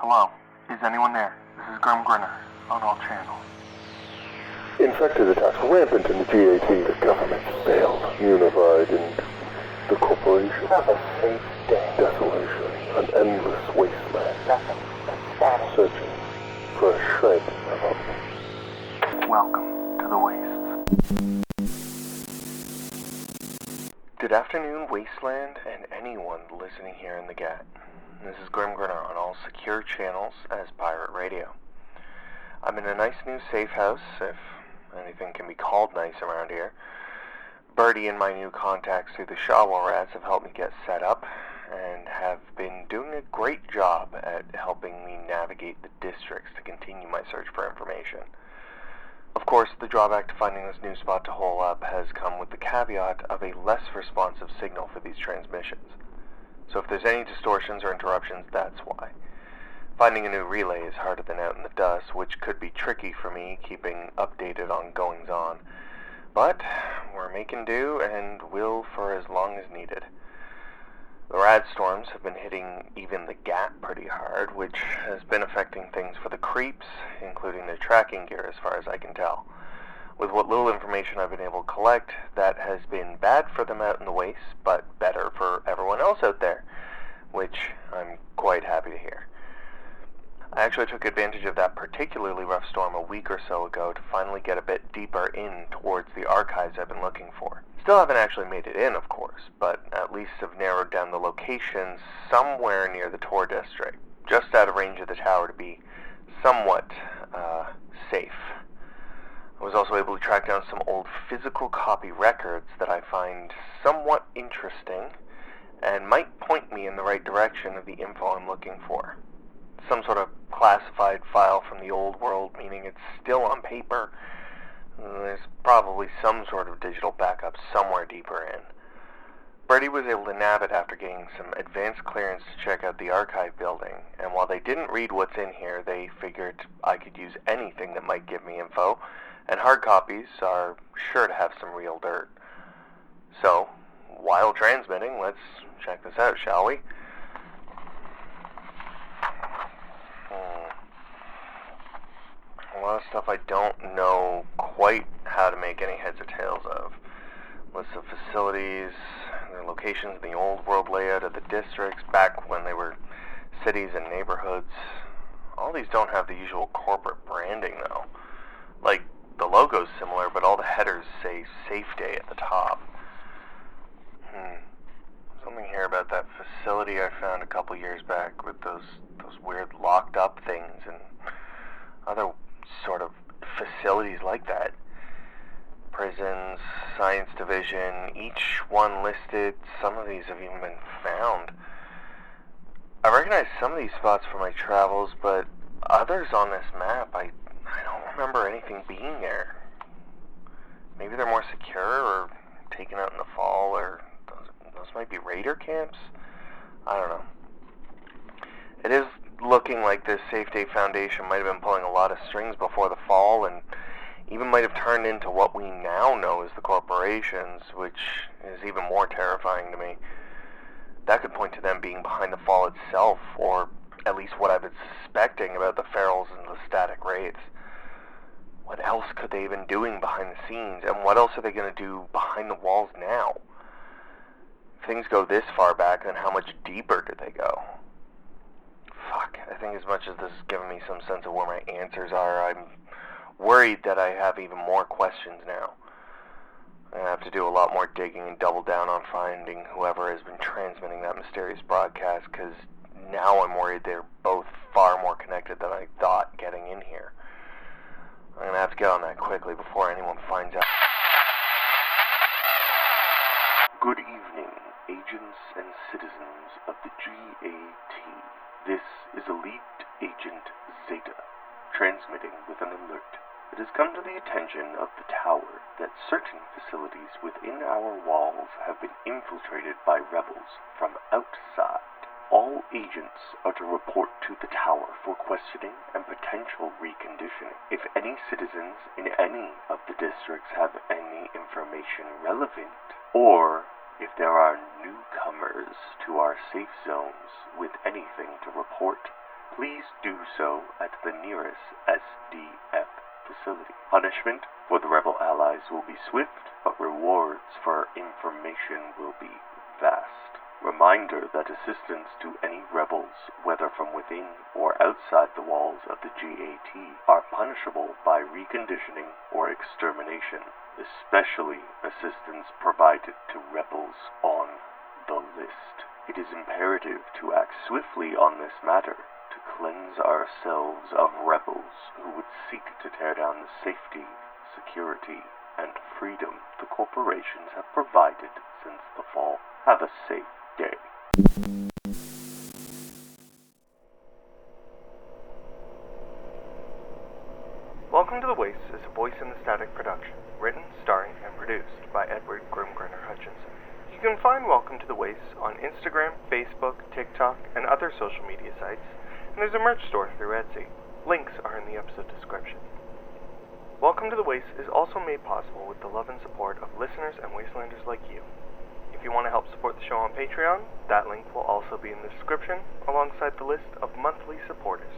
Hello, is anyone there? This is Grimm Grinner, on all channels. Infected attacks rampant in the GAT. The government failed, unified into the corporation. Have a safe day. Desolation, an endless wasteland. Nothing but static. Searching for a shred of hope. Welcome to the Wastes. Good afternoon, Wasteland, and anyone listening here in the GAT. This is Grimm Grinner on all secure channels as pirate radio. I'm in a nice new safe house, if anything can be called nice around here. Birdie and my new contacts through the Shawa rats have helped me get set up, and have been doing a great job at helping me navigate the districts to continue my search for information. Of course, the drawback to finding this new spot to hole up has come with the caveat of a less responsive signal for these transmissions. So if there's any distortions or interruptions, that's why. Finding a new relay is harder than out in the dust, which could be tricky for me keeping updated on goings-on. But we're making do and will for as long as needed. The rad storms have been hitting even the GAT pretty hard, which has been affecting things for the creeps, including their tracking gear as far as I can tell. With what little information I've been able to collect, that has been bad for them out in the wastes, but better for everyone else out there, which I'm quite happy to hear. I actually took advantage of that particularly rough storm a week or so ago to finally get a bit deeper in towards the archives I've been looking for. Still haven't actually made it in, of course, but at least have narrowed down the location somewhere near the Tor district, just out of range of the tower to be somewhat safe. I was also able to track down some old physical copy records that I find somewhat interesting and might point me in the right direction of the info I'm looking for. Some sort of classified file from the old world, meaning it's still on paper. There's probably some sort of digital backup somewhere deeper in. Birdie was able to nab it after getting some advanced clearance to check out the archive building, and while they didn't read what's in here, they figured I could use anything that might give me info, and hard copies are sure to have some real dirt. So, while transmitting, let's check this out, shall we? A lot of stuff I don't know quite how to make any heads or tails of. Lists of facilities, their locations in the old world layout of the districts back when they were cities and neighborhoods. All these don't have the usual corporate branding though. Like, the logo's similar, but all the headers say Safe Day at the top. Something here about that facility I found a couple years back with those weird locked up things and other sort of facilities like that. Prisons, science division, each one listed. Some of these have even been found. I recognize some of these spots from my travels, but others on this map, I don't remember anything being there. Maybe they're more secure or taken out in the fall, or those might be raider camps? I don't know. It is looking like this Safe Day Foundation might have been pulling a lot of strings before the fall, and even might have turned into what we now know as the corporations, which is even more terrifying to me. That could point to them being behind the fall itself, or at least what I've been suspecting about the ferals and the static raids. What else could they have been doing behind the scenes, and what else are they going to do behind the walls now? If things go this far back, then how much deeper did they go? Fuck, I think as much as this has given me some sense of where my answers are, I'm worried that I have even more questions now. I'm going to have to do a lot more digging and double down on finding whoever has been transmitting that mysterious broadcast, because now I'm worried they're both far more connected than I thought getting in here. I'm going to have to get on that quickly before anyone finds out. Good evening, agents and citizens of the GAT. This is Elite Agent Zeta, transmitting with an alert. It has come to the attention of the tower that certain facilities within our walls have been infiltrated by rebels from outside. All agents are to report to the tower for questioning and potential reconditioning. If any citizens in any of the districts have any information relevant, or if there are newcomers to our safe zones with anything to report, please do so at the nearest SDF facility. Punishment for the rebel allies will be swift, but rewards for information will be vast. Reminder that assistance to any rebels, whether from within or outside the walls of the GAT, are punishable by reconditioning or extermination, especially assistance provided to rebels on the list. It is imperative to act swiftly on this matter to cleanse ourselves of rebels who would seek to tear down the safety, security, and freedom the corporations have provided since the fall. Have a safe day. Welcome to The Wastes is a Voice in the Static production, written, starring, and produced by Grimm Grinner Hutchinson. You can find Welcome to The Wastes on Instagram, Facebook, TikTok, and other social media sites, and there's a merch store through Etsy. Links are in the episode description. Welcome to The Wastes is also made possible with the love and support of listeners and wastelanders like you. If you want to help support the show on Patreon, that link will also be in the description, alongside the list of monthly supporters.